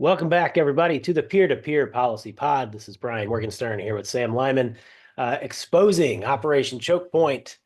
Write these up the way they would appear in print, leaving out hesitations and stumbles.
Welcome back, everybody, to the Peer-to-Peer Policy Pod. This is Brian Morgenstern here with Sam Lyman, exposing Operation Choke Point,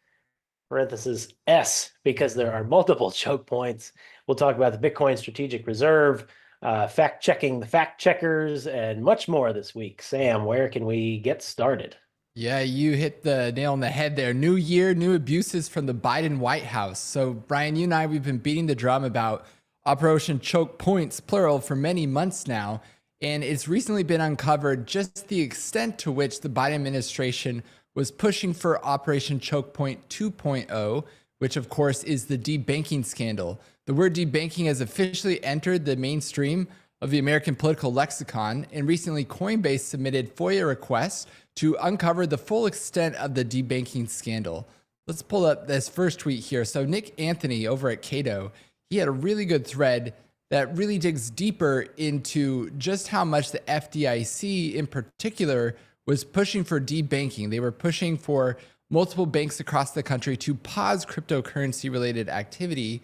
parenthesis S, because there are multiple choke points. We'll talk about the Bitcoin Strategic Reserve, fact-checking the fact-checkers, and much more this week. Sam, where can we get started? Yeah, you hit the nail on the head there. New year, new abuses from the Biden White House. So, Brian, you and I, we've been beating the drum about Operation Choke Points, plural, for many months now. And it's recently been uncovered just the extent to which the Biden administration was pushing for Operation Choke Point 2.0, which, of course, is the debanking scandal. The word debanking has officially entered the mainstream of the American political lexicon, and recently Coinbase submitted FOIA requests to uncover the full extent of the debanking scandal. Let's pull up this first tweet here. So Nick Anthony over at Cato, he had a really good thread that really digs deeper into just how much the FDIC in particular was pushing for debanking. They were pushing for multiple banks across the country to pause cryptocurrency related activity.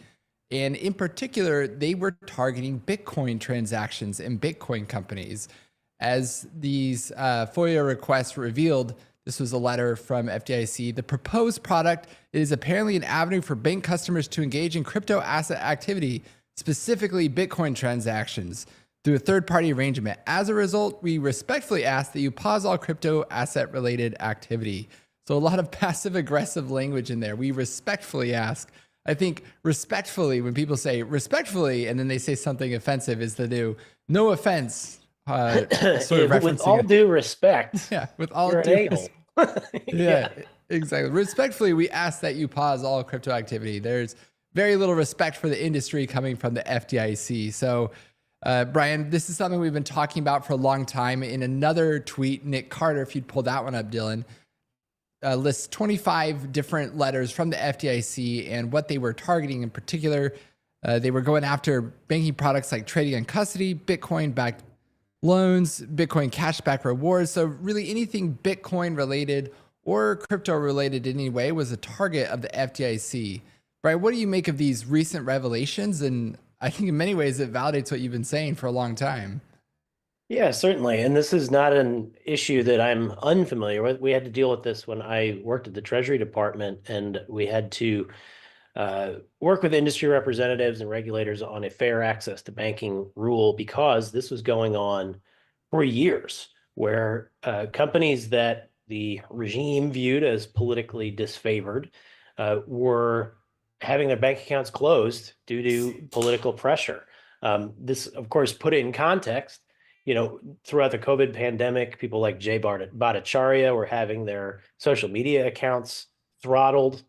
And in particular, they were targeting Bitcoin transactions and Bitcoin companies. As these FOIA requests revealed, this was a letter from FDIC. The proposed product is apparently an avenue for bank customers to engage in crypto asset activity, specifically Bitcoin transactions, through a third-party arrangement. As a result, we respectfully ask that you pause all crypto asset-related activity. So a lot of passive-aggressive language in there. We respectfully ask. I think respectfully, when people say respectfully and then they say something offensive, is the new no offense. Sort of referencing With all due respect, yeah, with all you're an due a-hole. yeah, exactly. Respectfully, we ask that you pause all crypto activity. There's very little respect for the industry coming from the FDIC. So, Brian, this is something we've been talking about for a long time. In another tweet, Nick Carter, if you'd pull that one up, Dylan, lists 25 different letters from the FDIC and what they were targeting in particular. They were going after banking products like trading and custody, Bitcoin-backed loans, Bitcoin cashback rewards. So really anything Bitcoin related or crypto related in any way was a target of the FDIC. Brian, what do you make of these recent revelations? And I think in many ways it validates what you've been saying for a long time. Yeah, certainly. And this is not an issue that I'm unfamiliar with. We had to deal with this when I worked at the Treasury Department, and we had to work with industry representatives and regulators on a fair access to banking rule because this was going on for years, where companies that the regime viewed as politically disfavored were having their bank accounts closed due to political pressure. This, of course, put it in context. Throughout the COVID pandemic, people like Jay Bhattacharya were having their social media accounts throttled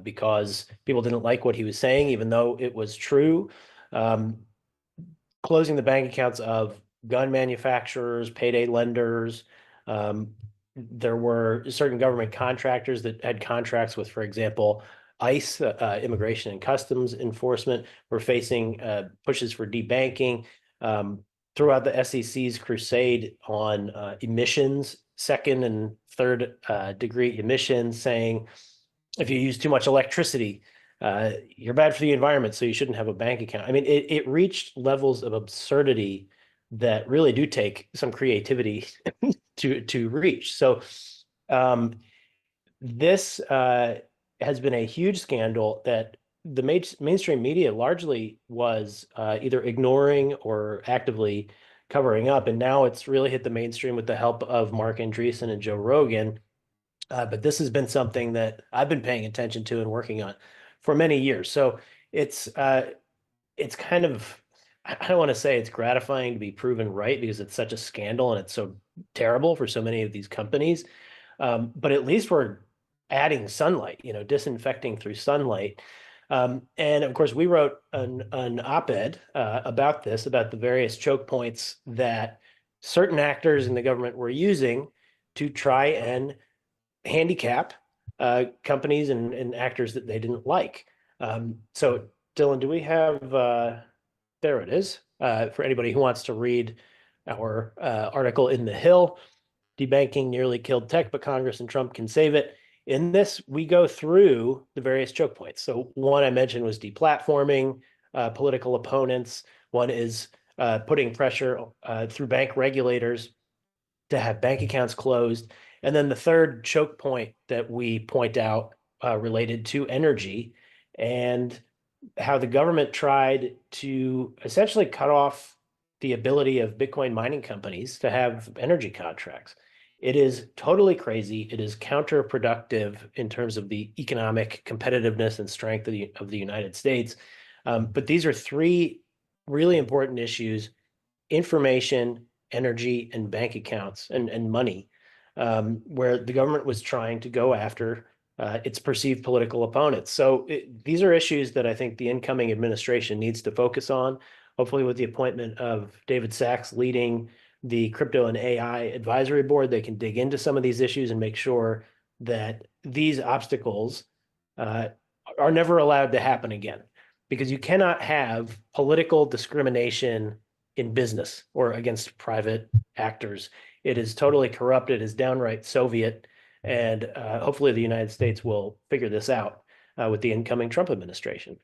because people didn't like what he was saying, even though it was true. Closing the bank accounts of gun manufacturers, payday lenders. There were certain government contractors that had contracts with, for example, ICE, Immigration and Customs Enforcement, were facing pushes for debanking. Throughout the SEC's crusade on emissions, second and third degree emissions, saying if you use too much electricity, you're bad for the environment, so you shouldn't have a bank account. I mean, it reached levels of absurdity that really do take some creativity to reach. So this has been a huge scandal that the mainstream media largely was either ignoring or actively covering up. And now it's really hit the mainstream with the help of Mark Andreessen and Joe Rogan. But this has been something that I've been paying attention to and working on for many years. So it's kind of, I don't want to say it's gratifying to be proven right because it's such a scandal and it's so terrible for so many of these companies. But at least we're adding sunlight, disinfecting through sunlight. And of course, we wrote an op-ed about this, about the various choke points that certain actors in the government were using to try and handicap companies and actors that they didn't like. So, Dylan, do we have, there it is, for anybody who wants to read our article in The Hill, Debanking Nearly Killed Tech, but Congress and Trump Can Save It. In this, we go through the various choke points. So one I mentioned was deplatforming political opponents. One is putting pressure through bank regulators to have bank accounts closed. And then the third choke point that we point out related to energy and how the government tried to essentially cut off the ability of Bitcoin mining companies to have energy contracts. It is totally crazy. It is counterproductive in terms of the economic competitiveness and strength of the United States. But these are three really important issues: information, energy, and bank accounts and money, where the government was trying to go after its perceived political opponents. So these are issues that I think the incoming administration needs to focus on. Hopefully, with the appointment of David Sachs leading the crypto and AI advisory board, they can dig into some of these issues and make sure that these obstacles are never allowed to happen again. Because you cannot have political discrimination in business or against private actors. It is totally corrupt. It is downright Soviet. And hopefully the United States will figure this out with the incoming Trump administration.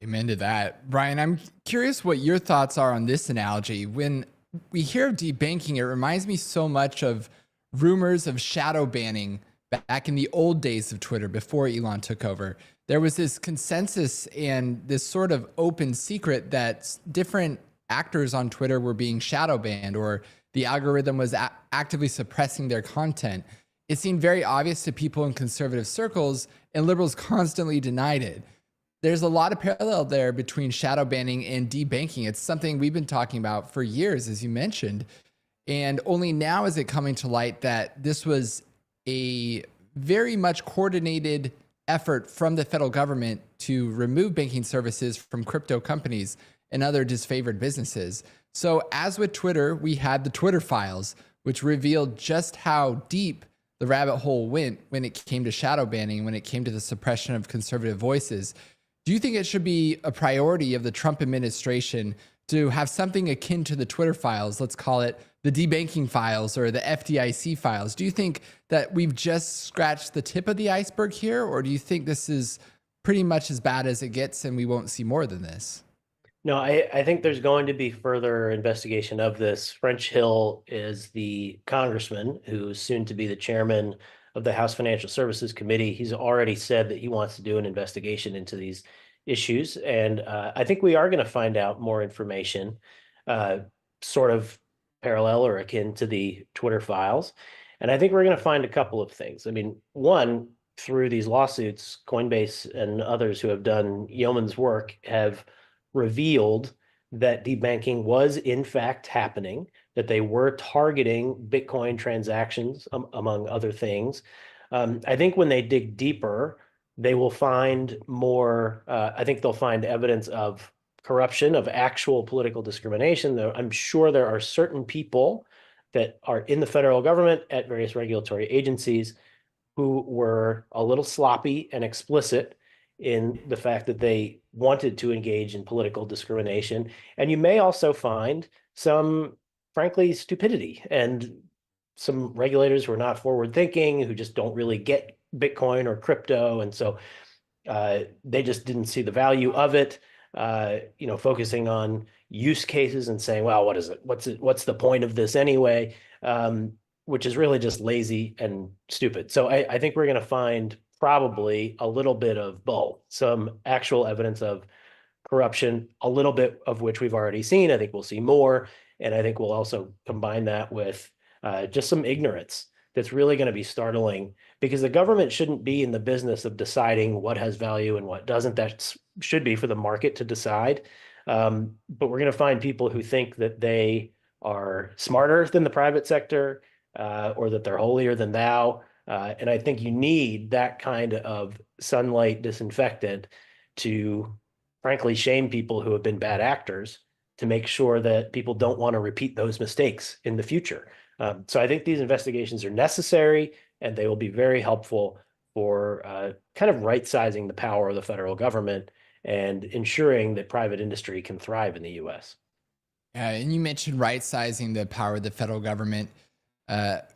Amen to that. Brian, I'm curious what your thoughts are on this analogy. When we hear of debanking, it reminds me so much of rumors of shadow banning back in the old days of Twitter before Elon took over. There was this consensus and this sort of open secret that different actors on Twitter were being shadow banned, or the algorithm was actively suppressing their content. It seemed very obvious to people in conservative circles, and liberals constantly denied it. There's a lot of parallel there between shadow banning and debanking. It's something we've been talking about for years, as you mentioned. And only now is it coming to light that this was a very much coordinated effort from the federal government to remove banking services from crypto companies and other disfavored businesses. So as with Twitter, we had the Twitter files, which revealed just how deep the rabbit hole went when it came to shadow banning, when it came to the suppression of conservative voices. Do you think it should be a priority of the Trump administration to have something akin to the Twitter files? Let's call it the debanking files or the FDIC files. Do you think that we've just scratched the tip of the iceberg here, or do you think this is pretty much as bad as it gets and we won't see more than this? No, I think there's going to be further investigation of this. French Hill is the congressman who's soon to be the chairman of the House Financial Services Committee. He's already said that he wants to do an investigation into these issues. And I think we are going to find out more information, sort of parallel or akin to the Twitter files. And I think we're going to find a couple of things. I mean, one, through these lawsuits, Coinbase and others who have done yeoman's work have revealed that debanking was in fact happening, that they were targeting Bitcoin transactions, among other things. I think when they dig deeper, they will find more, I think they'll find evidence of corruption, of actual political discrimination. Though I'm sure there are certain people that are in the federal government at various regulatory agencies who were a little sloppy and explicit in the fact that they wanted to engage in political discrimination. And you may also find some, frankly, stupidity and some regulators who are not forward thinking, who just don't really get Bitcoin or crypto. And so they just didn't see the value of it, focusing on use cases and saying, well, what is it? What's the point of this anyway? Which is really just lazy and stupid. So I think we're going to find probably a little bit of both, some actual evidence of corruption, a little bit of which we've already seen. I think we'll see more. And I think we'll also combine that with just some ignorance that's really going to be startling, because the government shouldn't be in the business of deciding what has value and what doesn't. That should be for the market to decide. But we're going to find people who think that they are smarter than the private sector, or that they're holier than thou. And I think you need that kind of sunlight disinfectant to, frankly, shame people who have been bad actors, to make sure that people don't want to repeat those mistakes in the future. So I think these investigations are necessary, and they will be very helpful for kind of right-sizing the power of the federal government and ensuring that private industry can thrive in the U.S. And you mentioned right-sizing the power of the federal government.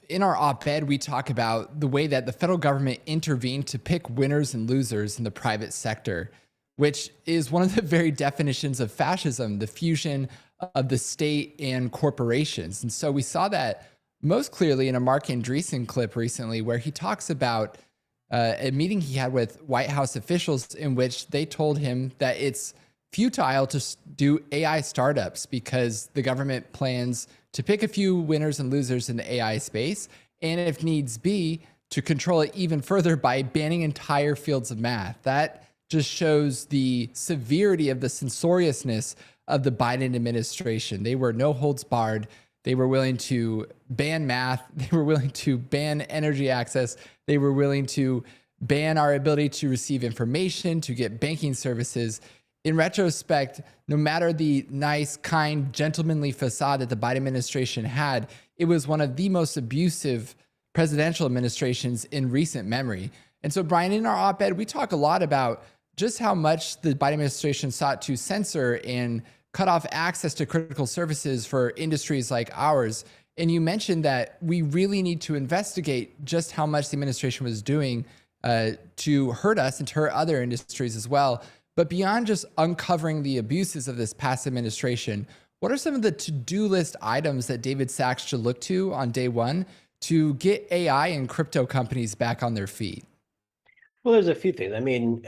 In our op-ed, we talk about the way that the federal government intervened to pick winners and losers in the private sector, which is one of the very definitions of fascism, the fusion of the state and corporations. And so we saw that most clearly in a Mark Andreessen clip recently, where he talks about a meeting he had with White House officials in which they told him that it's futile to do AI startups because the government plans to pick a few winners and losers in the AI space, and if needs be, to control it even further by banning entire fields of math. That just shows the severity of the censoriousness of the Biden administration. They were no holds barred. They were willing to ban math. They were willing to ban energy access. They were willing to ban our ability to receive information, to get banking services. In retrospect, no matter the nice, kind, gentlemanly facade that the Biden administration had, it was one of the most abusive presidential administrations in recent memory. And so, Brian, in our op-ed, we talk a lot about just how much the Biden administration sought to censor and cut off access to critical services for industries like ours. And you mentioned that we really need to investigate just how much the administration was doing to hurt us and to hurt other industries as well. But beyond just uncovering the abuses of this past administration, what are some of the to-do list items that David Sacks should look to on day one to get AI and crypto companies back on their feet? Well, there's a few things. I mean,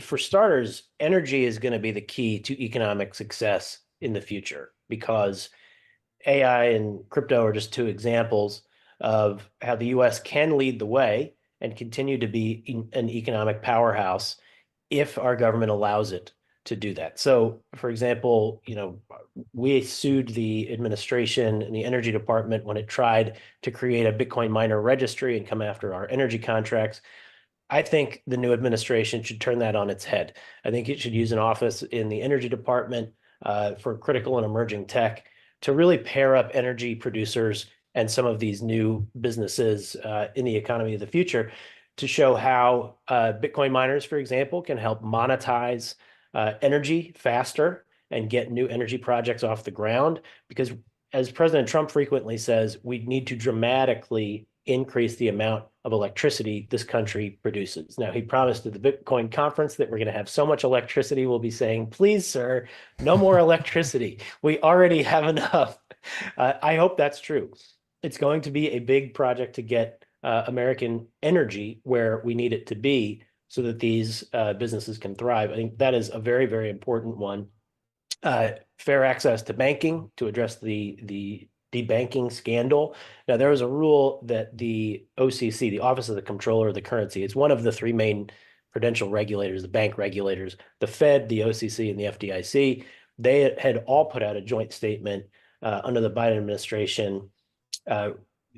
for starters, energy is going to be the key to economic success in the future because AI and crypto are just two examples of how the US can lead the way and continue to be an economic powerhouse if our government allows it to do that. So, for example, we sued the administration and the Energy Department when it tried to create a Bitcoin miner registry and come after our energy contracts. I think the new administration should turn that on its head. I think it should use an office in the Energy Department for critical and emerging tech to really pair up energy producers and some of these new businesses in the economy of the future to show how Bitcoin miners, for example, can help monetize energy faster and get new energy projects off the ground. Because as President Trump frequently says, we need to dramatically increase the amount of electricity this country produces. Now, he promised at the Bitcoin conference that we're going to have so much electricity, we'll be saying, please, sir, no more electricity. We already have enough. I hope that's true. It's going to be a big project to get American energy where we need it to be so that these businesses can thrive. I think that is a very, very important one. Fair access to banking to address the debanking scandal. Now, there was a rule that the OCC, the Office of the Comptroller of the Currency, it's one of the three main prudential regulators, the bank regulators, the Fed, the OCC, and the FDIC. They had all put out a joint statement under the Biden administration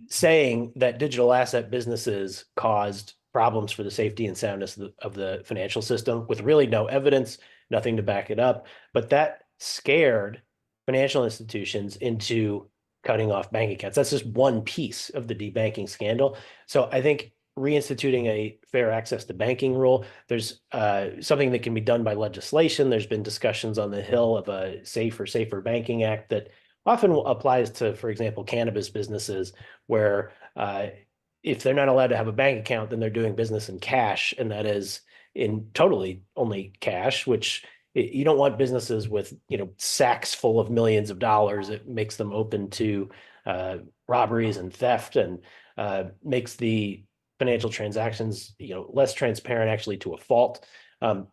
saying that digital asset businesses caused problems for the safety and soundness of the financial system with really no evidence, nothing to back it up. But that scared financial institutions into cutting off bank accounts. That's just one piece of the debanking scandal. So I think reinstituting a fair access to banking rule, there's something that can be done by legislation. There's been discussions on the Hill of a Safer Banking Act that often applies to, for example, cannabis businesses, where if they're not allowed to have a bank account, then they're doing business in cash, and that is in totally only cash, which you don't want businesses with sacks full of millions of dollars. It makes them open to robberies and theft, and makes the financial transactions less transparent, actually, to a fault.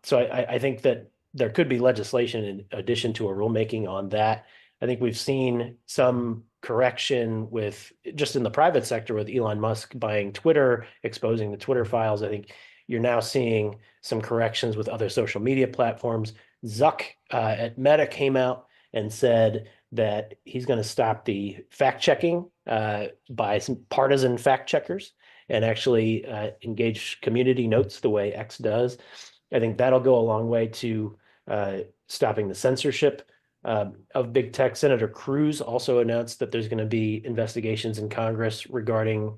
So I think that there could be legislation in addition to a rulemaking on that. I think we've seen some correction with just in the private sector with Elon Musk buying Twitter, exposing the Twitter files. I think you're now seeing some corrections with other social media platforms. Zuck at Meta came out and said that he's going to stop the fact checking by some partisan fact checkers and actually engage community notes the way X does. I think that'll go a long way to stopping the censorship of big tech. Senator Cruz also announced that there's going to be investigations in Congress regarding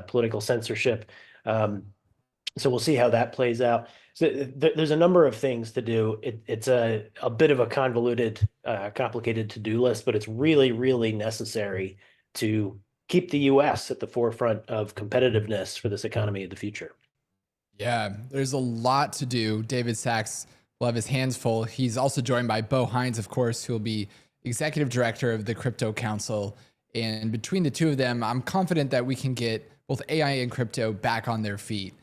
political censorship. So we'll see how that plays out. So there's a number of things to do. It's a bit of a convoluted, complicated to-do list, but it's really, really necessary to keep the U.S. at the forefront of competitiveness for this economy of the future. Yeah, there's a lot to do. David Sacks will have his hands full. He's also joined by Bo Hines, of course, who will be executive director of the Crypto Council. And between the two of them, I'm confident that we can get both AI and crypto back on their feet.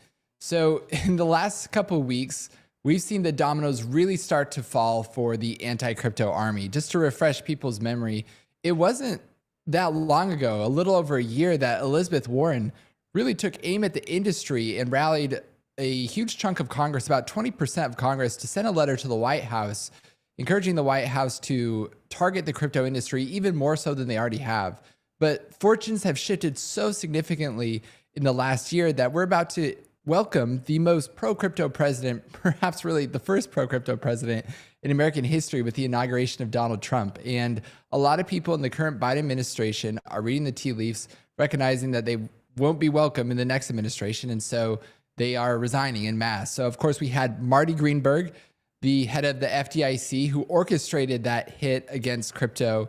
So in the last couple of weeks, we've seen the dominoes really start to fall for the anti-crypto army. Just to refresh people's memory, it wasn't that long ago, a little over a year, that Elizabeth Warren really took aim at the industry and rallied a huge chunk of Congress, about 20% of Congress, to send a letter to the White House, encouraging the White House to target the crypto industry even more so than they already have. But fortunes have shifted so significantly in the last year that we're about to welcome the most pro-crypto president, perhaps really the first pro-crypto president in American history, with the inauguration of Donald Trump. And a lot of people in the current Biden administration are reading the tea leaves, recognizing that they won't be welcome in the next administration. And so they are resigning en masse. So of course we had Marty Greenberg, the head of the FDIC, who orchestrated that hit against crypto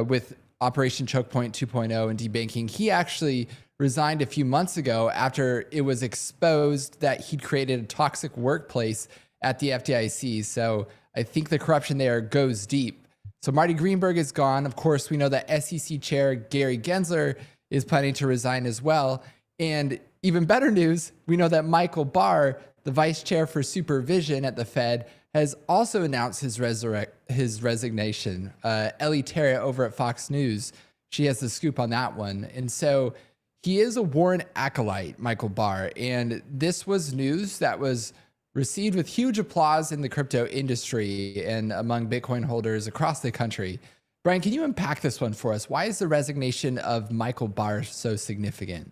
with Operation Choke Point 2.0 and debanking. He actually resigned a few months ago after it was exposed that he'd created a toxic workplace at the FDIC. So I think the corruption there goes deep. So Marty Greenberg is gone. Of course, we know that SEC Chair Gary Gensler is planning to resign as well. And even better news, we know that Michael Barr, the vice chair for supervision at the Fed, has also announced his resignation. Ellie Terra over at Fox News, she has the scoop on that one. And so he is a Warren acolyte, Michael Barr. And this was news that was received with huge applause in the crypto industry and among Bitcoin holders across the country. Brian, can you unpack this one for us? Why is the resignation of Michael Barr so significant?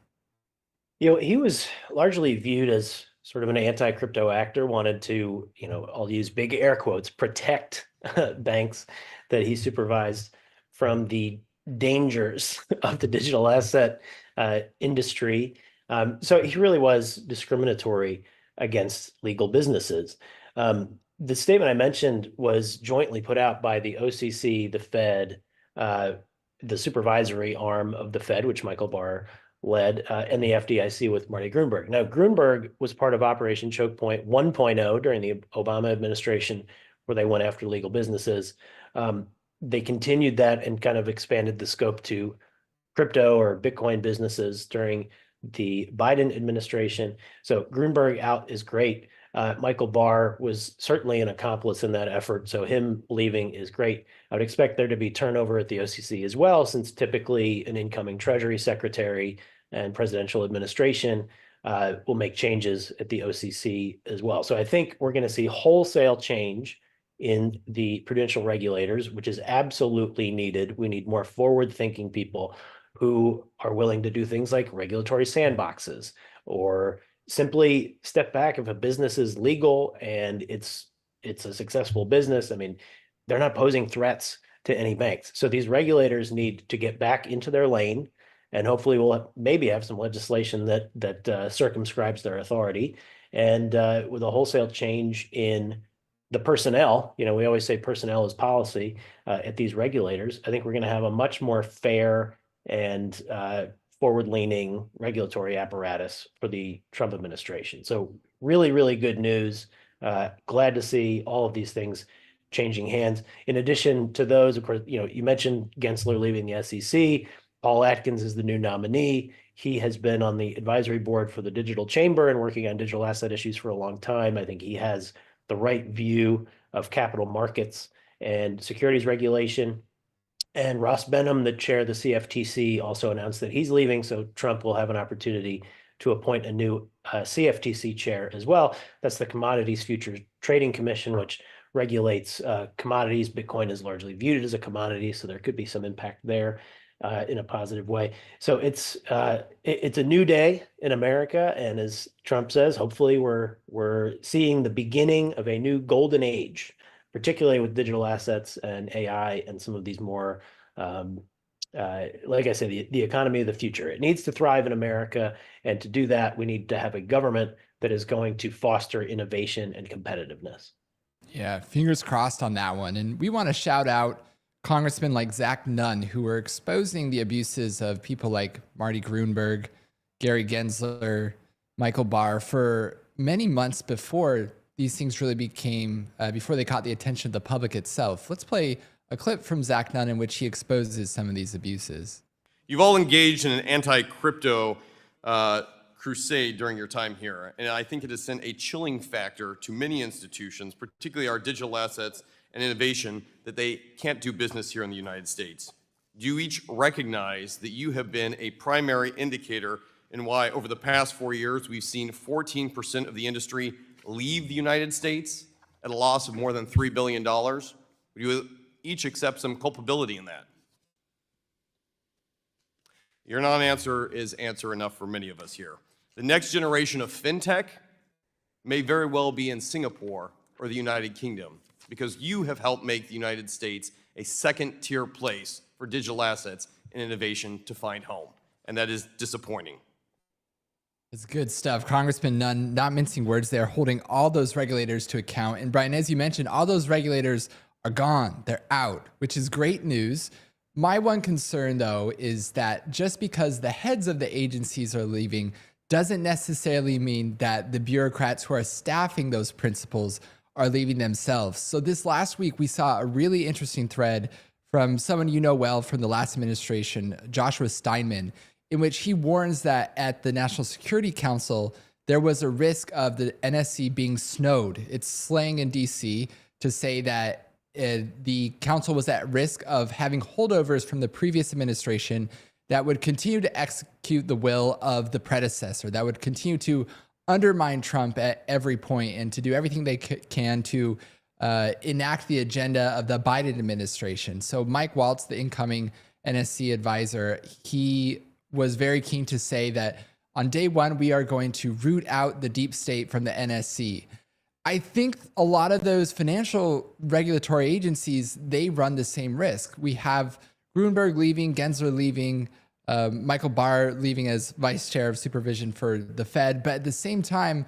He was largely viewed as sort of an anti-crypto actor, wanted to, I'll use big air quotes, protect banks that he supervised from the dangers of the digital asset industry. So he really was discriminatory against legal businesses. The statement I mentioned was jointly put out by the OCC, the Fed, the supervisory arm of the Fed, which Michael Barr led, and the FDIC with Marty Gruenberg. Now, Gruenberg was part of Operation Choke Point 1.0 during the Obama administration, where they went after legal businesses. They continued that and kind of expanded the scope to crypto or Bitcoin businesses during the Biden administration. So Gruenberg out is great. Michael Barr was certainly an accomplice in that effort, so him leaving is great. I would expect there to be turnover at the OCC as well, since typically an incoming Treasury Secretary and presidential administration will make changes at the OCC as well. So I think we're going to see wholesale change in the prudential regulators, which is absolutely needed. We need more forward-thinking people who are willing to do things like regulatory sandboxes, or simply step back if a business is legal and it's a successful business. I mean, they're not posing threats to any banks. So these regulators need to get back into their lane, and hopefully we'll maybe have some legislation that circumscribes their authority. And with a wholesale change in the personnel, we always say personnel is policy at these regulators. I think we're going to have a much more fair and forward-leaning regulatory apparatus for the Trump administration. So really, really good news. Glad to see all of these things changing hands. In addition to those, of course, you mentioned Gensler leaving the SEC. Paul Atkins is the new nominee. He has been on the advisory board for the Digital Chamber and working on digital asset issues for a long time. I think he has the right view of capital markets and securities regulation. And Ross Benham, the chair of the CFTC, also announced that he's leaving, so Trump will have an opportunity to appoint a new CFTC chair as well. That's the Commodities Futures Trading Commission, which regulates commodities. Bitcoin is largely viewed as a commodity, so there could be some impact there in a positive way. So it's a new day in America, and as Trump says, hopefully we're seeing the beginning of a new golden age, particularly with digital assets and AI and some of these more, like I said, the economy of the future. It needs to thrive in America, and to do that, we need to have a government that is going to foster innovation and competitiveness. Yeah, fingers crossed on that one. And we want to shout out congressmen like Zach Nunn, who are exposing the abuses of people like Marty Gruenberg, Gary Gensler, Michael Barr for many months before these things really became, before they caught the attention of the public itself. Let's play a clip from Zach Nunn in which he exposes some of these abuses. You've all engaged in an anti-crypto crusade during your time here, and I think it has sent a chilling factor to many institutions, particularly our digital assets and innovation, that they can't do business here in the United States. Do you each recognize that you have been a primary indicator in why over the past 4 years we've seen 14% of the industry leave the United States at a loss of more than $3 billion? Would you each accept some culpability in that? Your non-answer is answer enough for many of us here. The next generation of fintech may very well be in Singapore or the United Kingdom because you have helped make the United States a second-tier place for digital assets and innovation to find home, and that is disappointing. It's good stuff. Congressman Nunn, not mincing words there, holding all those regulators to account. And Brian, as you mentioned, all those regulators are gone. They're out, which is great news. My one concern, though, is that just because the heads of the agencies are leaving doesn't necessarily mean that the bureaucrats who are staffing those principals are leaving themselves. So this last week, we saw a really interesting thread from someone you know well from the last administration, Joshua Steinman, in which he warns that at the National Security Council, there was a risk of the NSC being snowed. It's slang in DC to say that the council was at risk of having holdovers from the previous administration that would continue to execute the will of the predecessor, that would continue to undermine Trump at every point and to do everything they can to enact the agenda of the Biden administration. So Mike Waltz, the incoming NSC advisor, he was very keen to say that on day one, we are going to root out the deep state from the NSC. I think a lot of those financial regulatory agencies, they run the same risk. We have Grunberg leaving, Gensler leaving, Michael Barr leaving as vice chair of supervision for the Fed. But at the same time,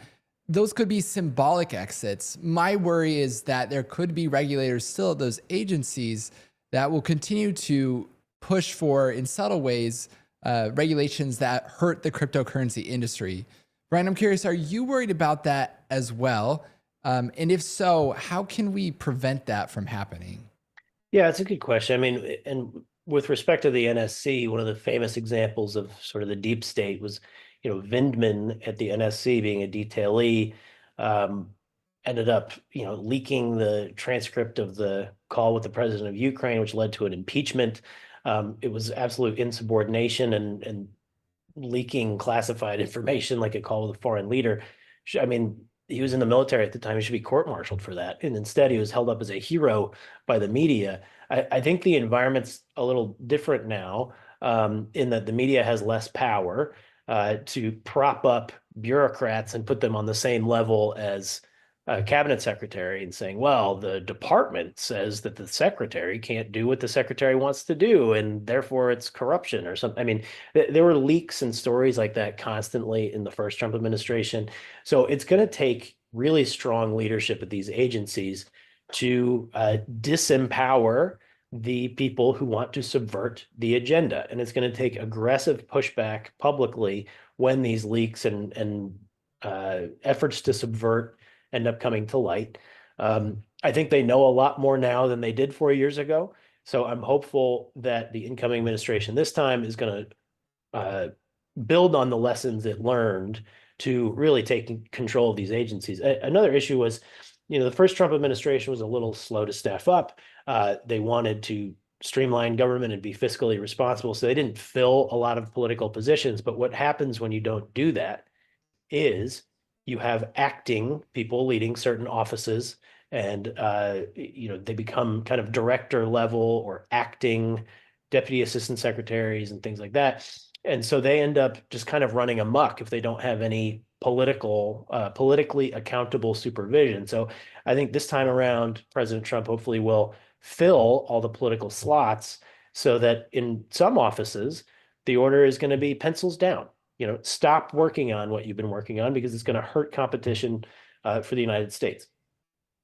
those could be symbolic exits. My worry is that there could be regulators still at those agencies that will continue to push for, in subtle ways, regulations that hurt the cryptocurrency industry. Brian, I'm curious, are you worried about that as well? And if so, how can we prevent that from happening? Yeah, it's a good question. I mean, and with respect to the NSC, one of the famous examples of sort of the deep state was, Vindman at the NSC being a detailee, ended up, leaking the transcript of the call with the president of Ukraine, which led to an impeachment. It was absolute insubordination and leaking classified information like a call with a foreign leader. I mean, he was in the military at the time. He should be court-martialed for that. And instead, he was held up as a hero by the media. I think the environment's a little different now, in that the media has less power to prop up bureaucrats and put them on the same level as a cabinet secretary and saying, well, the department says that the secretary can't do what the secretary wants to do, and therefore it's corruption or something. I mean, there were leaks and stories like that constantly in the first Trump administration. So it's going to take really strong leadership at these agencies to disempower the people who want to subvert the agenda. And it's going to take aggressive pushback publicly when these leaks and efforts to subvert end up coming to light. I think they know a lot more now than they did 4 years ago. So I'm hopeful that the incoming administration this time is going to build on the lessons it learned to really take control of these agencies. Another issue was, the first Trump administration was a little slow to staff up. They wanted to streamline government and be fiscally responsible. So they didn't fill a lot of political positions. But what happens when you don't do that is you have acting people leading certain offices, and they become kind of director level or acting deputy assistant secretaries and things like that. And so they end up just kind of running amok if they don't have any politically accountable supervision. So I think this time around, President Trump hopefully will fill all the political slots so that in some offices, the order is going to be pencils down. Stop working on what you've been working on because it's going to hurt competition for the United States.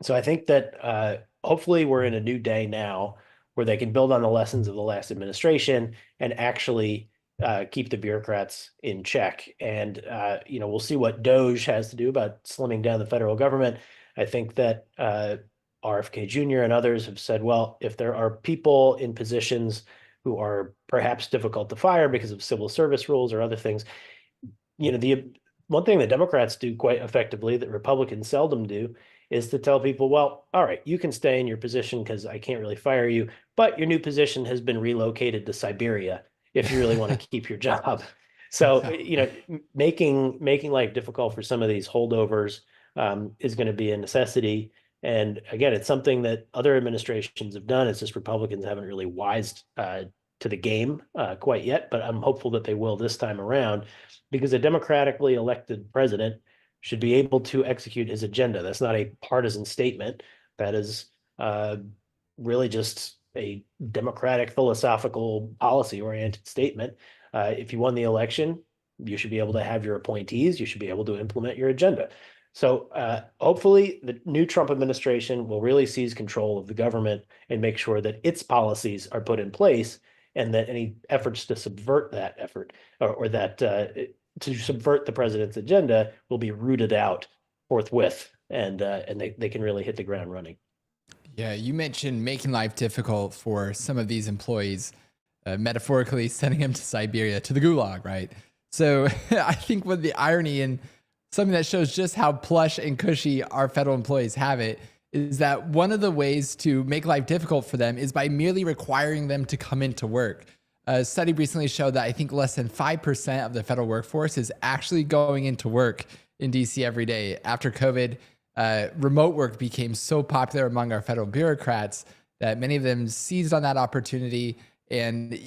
So I think that hopefully we're in a new day now where they can build on the lessons of the last administration and actually keep the bureaucrats in check. And, we'll see what DOJ has to do about slimming down the federal government. I think that RFK Jr. and others have said, well, if there are people in positions who are perhaps difficult to fire because of civil service rules or other things, the one thing that Democrats do quite effectively that Republicans seldom do is to tell people, well, all right, you can stay in your position because I can't really fire you, but your new position has been relocated to Siberia if you really want to keep your job. So, making life difficult for some of these holdovers is going to be a necessity. And again, it's something that other administrations have done. It's just Republicans haven't really wised to the game quite yet, but I'm hopeful that they will this time around, because a democratically elected president should be able to execute his agenda. That's not a partisan statement. That is really just a democratic, philosophical, policy-oriented statement. If you won the election, you should be able to have your appointees. You should be able to implement your agenda. So hopefully the new Trump administration will really seize control of the government and make sure that its policies are put in place, and that any efforts to subvert that effort or that to subvert the president's agenda will be rooted out forthwith, and they can really hit the ground running. Yeah, you mentioned making life difficult for some of these employees, metaphorically sending them to Siberia, to the gulag, right? So I think what the irony, and something that shows just how plush and cushy our federal employees have it, is that one of the ways to make life difficult for them is by merely requiring them to come into work. A study recently showed that I think less than 5% of the federal workforce is actually going into work in DC every day. After COVID, remote work became so popular among our federal bureaucrats that many of them seized on that opportunity. And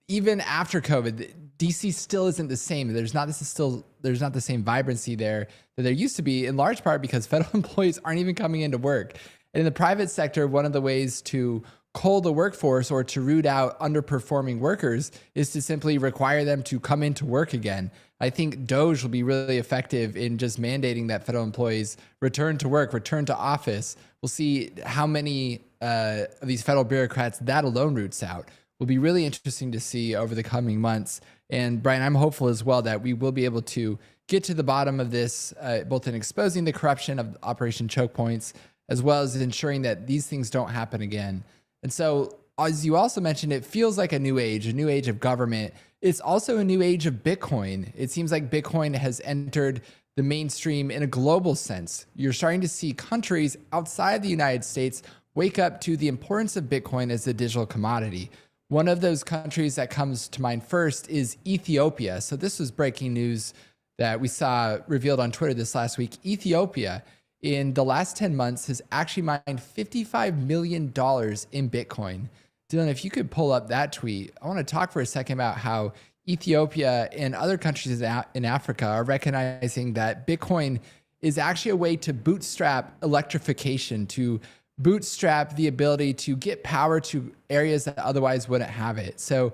even after COVID, DC still isn't the same. There's not the same vibrancy there that there used to be, in large part because federal employees aren't even coming into work. And in the private sector, one of the ways to cull the workforce or to root out underperforming workers is to simply require them to come into work again. I think DOGE will be really effective in just mandating that federal employees return to work, return to office. We'll see how many of these federal bureaucrats that alone roots out. Will be really interesting to see over the coming months. And Brian, I'm hopeful as well that we will be able to get to the bottom of this, both in exposing the corruption of Operation Choke Points, as well as ensuring that these things don't happen again. And so, as you also mentioned, it feels like a new age of government. It's also a new age of Bitcoin. It seems like Bitcoin has entered the mainstream in a global sense. You're starting to see countries outside the United States wake up to the importance of Bitcoin as a digital commodity. One of those countries that comes to mind first is Ethiopia. So this was breaking news that we saw revealed on Twitter this last week. Ethiopia, in the last 10 months, has actually mined $55 million in Bitcoin. Dylan, if you could pull up that tweet, I want to talk for a second about how Ethiopia and other countries in Africa are recognizing that Bitcoin is actually a way to bootstrap electrification, to bootstrap the ability to get power to areas that otherwise wouldn't have it. So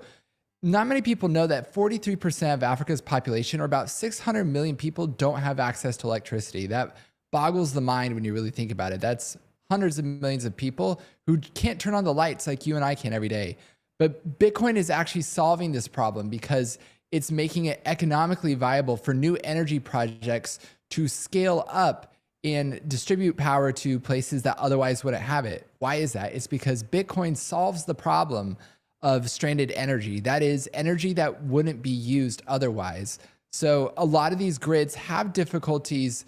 not many people know that 43% of Africa's population, or about 600 million people, don't have access to electricity. That boggles the mind when you really think about it. That's hundreds of millions of people who can't turn on the lights like you and I can every day. But Bitcoin is actually solving this problem because it's making it economically viable for new energy projects to scale up and distribute power to places that otherwise wouldn't have it. Why is that? It's because Bitcoin solves the problem of stranded energy. That is energy that wouldn't be used otherwise. So a lot of these grids have difficulties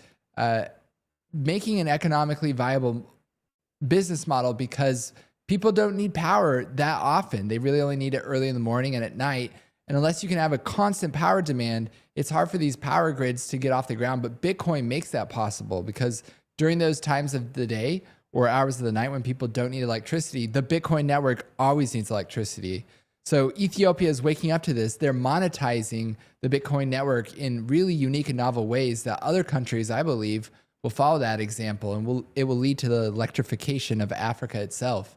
making an economically viable business model because people don't need power that often. They really only need it early in the morning and at night. And unless you can have a constant power demand, it's hard for these power grids to get off the ground. But Bitcoin makes that possible because during those times of the day or hours of the night when people don't need electricity, the Bitcoin network always needs electricity. So Ethiopia is waking up to this. They're monetizing the Bitcoin network in really unique and novel ways that other countries, I believe, will follow that example, and it will lead to the electrification of Africa itself.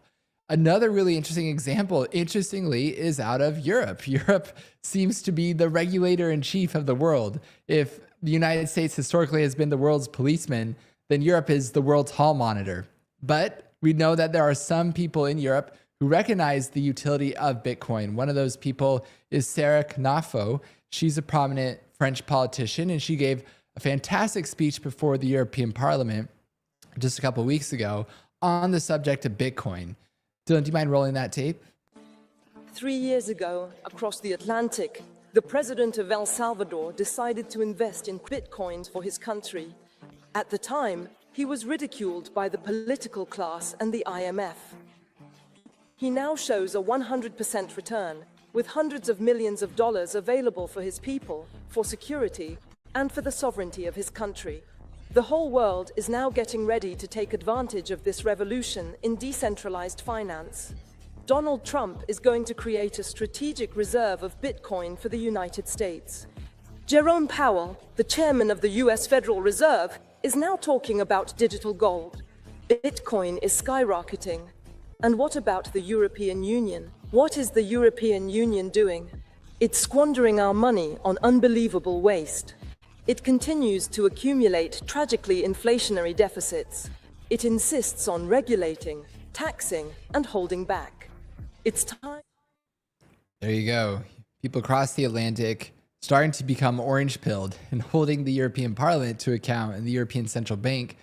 Another really interesting example, interestingly, is out of Europe. Europe seems to be the regulator in chief of the world. If the United States historically has been the world's policeman, then Europe is the world's hall monitor. But we know that there are some people in Europe who recognize the utility of Bitcoin. One of those people is Sarah Knafo. She's a prominent French politician, and she gave a fantastic speech before the European Parliament. just a couple of weeks ago on the subject of Bitcoin. Dylan, do you mind rolling that tape? 3 years ago, across the Atlantic, the president of El Salvador decided to invest in Bitcoins for his country. At the time, he was ridiculed by the political class and the IMF. He now shows a 100% return, with hundreds of millions of dollars available for his people, for security, and for the sovereignty of his country. The whole world is now getting ready to take advantage of this revolution in decentralized finance. Donald Trump is going to create a strategic reserve of Bitcoin for the United States. Jerome Powell, the chairman of the US Federal Reserve, is now talking about digital gold. Bitcoin is skyrocketing. And what about the European Union? What is the European Union doing? It's squandering our money on unbelievable waste. It continues to accumulate tragically inflationary deficits. It insists on regulating, taxing, and holding back. It's time. There you go. People across the Atlantic starting to become orange-pilled and holding the European Parliament to account and the European Central Bank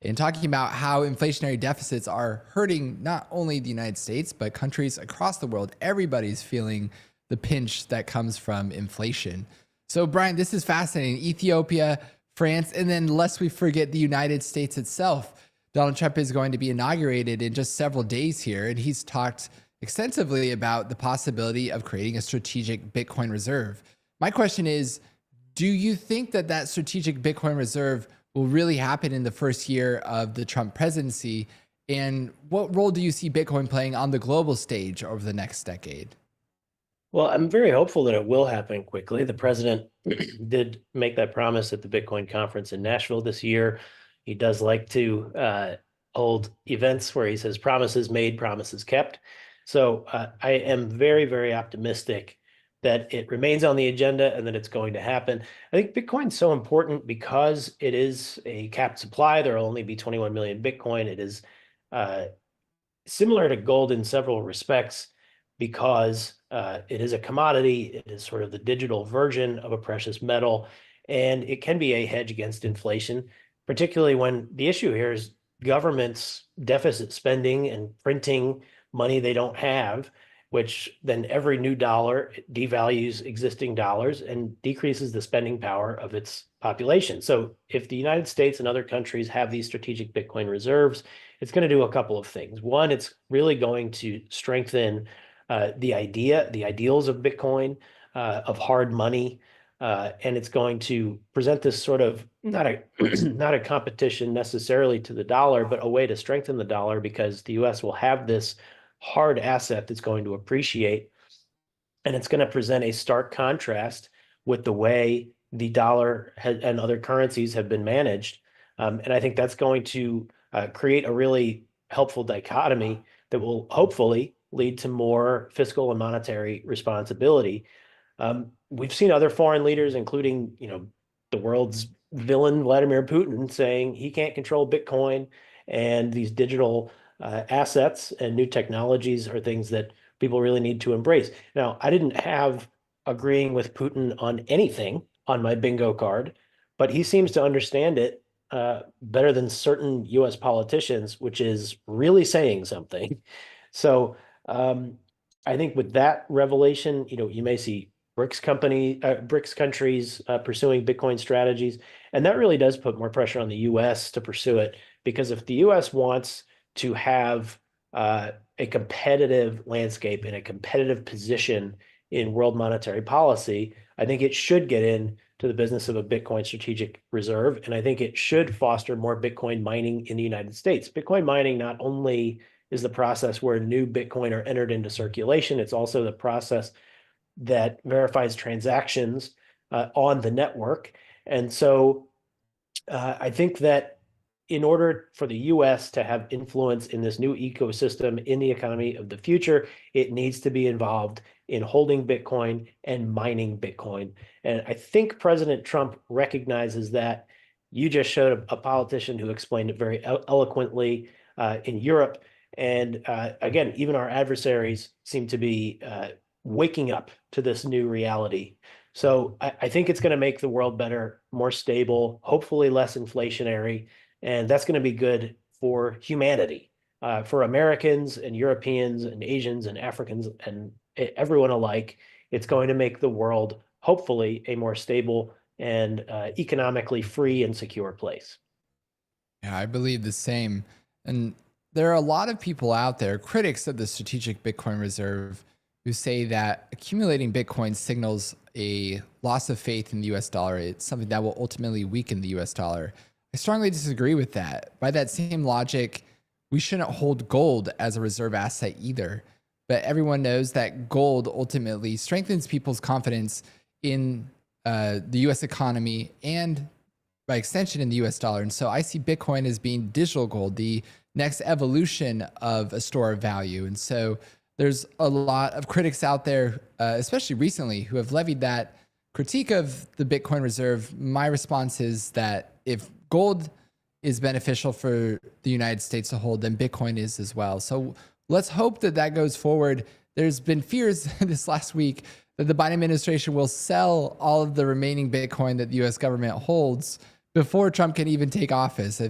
and talking about how inflationary deficits are hurting not only the United States, but countries across the world. Everybody's feeling the pinch that comes from inflation. So, Brian, this is fascinating. Ethiopia, France, and then lest we forget the United States itself. Donald Trump is going to be inaugurated in just several days here, and he's talked extensively about the possibility of creating a strategic Bitcoin reserve. My question is, do you think that that strategic Bitcoin reserve will really happen in the first year of the Trump presidency? And what role do you see Bitcoin playing on the global stage over the next decade? Well, I'm very hopeful that it will happen quickly. The president did make that promise at the Bitcoin conference in Nashville this year. He does like to hold events where he says promises made, promises kept. So I am very, very optimistic that it remains on the agenda and that it's going to happen. I think Bitcoin's so important because it is a capped supply. There will only be 21 million Bitcoin. It is similar to gold in several respects because it is a commodity. It is sort of the digital version of a precious metal, and it can be a hedge against inflation, particularly when the issue here is governments deficit spending and printing money they don't have, which then every new dollar devalues existing dollars and decreases the spending power of its population. So if the United States and other countries have these strategic Bitcoin reserves, it's going to do a couple of things. One, it's really going to strengthen the ideals of Bitcoin, of hard money, and it's going to present this sort of not a competition necessarily to the dollar, but a way to strengthen the dollar because the U.S. will have this hard asset that's going to appreciate, and it's going to present a stark contrast with the way the dollar and other currencies have been managed. And I think that's going to create a really helpful dichotomy that will hopefully lead to more fiscal and monetary responsibility. We've seen other foreign leaders, including, the world's villain, Vladimir Putin, saying he can't control Bitcoin and these digital assets and new technologies are things that people really need to embrace. Now, I didn't have agreeing with Putin on anything on my bingo card, but he seems to understand it better than certain US politicians, which is really saying something. So I think with that revelation, you may see BRICS countries pursuing Bitcoin strategies, and that really does put more pressure on the US to pursue it, because if the US wants to have a competitive landscape and a competitive position in world monetary policy, I think it should get into the business of a Bitcoin strategic reserve. And I think it should foster more Bitcoin mining in the United States. Bitcoin mining not only is the process where new Bitcoin are entered into circulation, it's also the process that verifies transactions on the network. And so I think that in order for the US to have influence in this new ecosystem in the economy of the future, it needs to be involved in holding Bitcoin and mining Bitcoin. And I think President Trump recognizes that. You just showed a politician who explained it very eloquently in Europe. And again, even our adversaries seem to be waking up to this new reality. So I think it's going to make the world better, more stable, hopefully less inflationary. And that's going to be good for humanity, for Americans and Europeans and Asians and Africans and everyone alike. It's going to make the world, hopefully, a more stable and economically free and secure place. Yeah, I believe the same. And there are a lot of people out there, critics of the strategic Bitcoin reserve, who say that accumulating Bitcoin signals a loss of faith in the US dollar. It's something that will ultimately weaken the US dollar. I strongly disagree with that. By that same logic, we shouldn't hold gold as a reserve asset either. But everyone knows that gold ultimately strengthens people's confidence in the US economy and by extension in the US dollar. And so I see Bitcoin as being digital gold, the next evolution of a store of value. And so there's a lot of critics out there, especially recently, who have levied that critique of the Bitcoin reserve. My response is that if gold is beneficial for the United States to hold, then Bitcoin is as well. So let's hope that that goes forward. There's been fears this last week that the Biden administration will sell all of the remaining Bitcoin that the US government holds before Trump can even take office.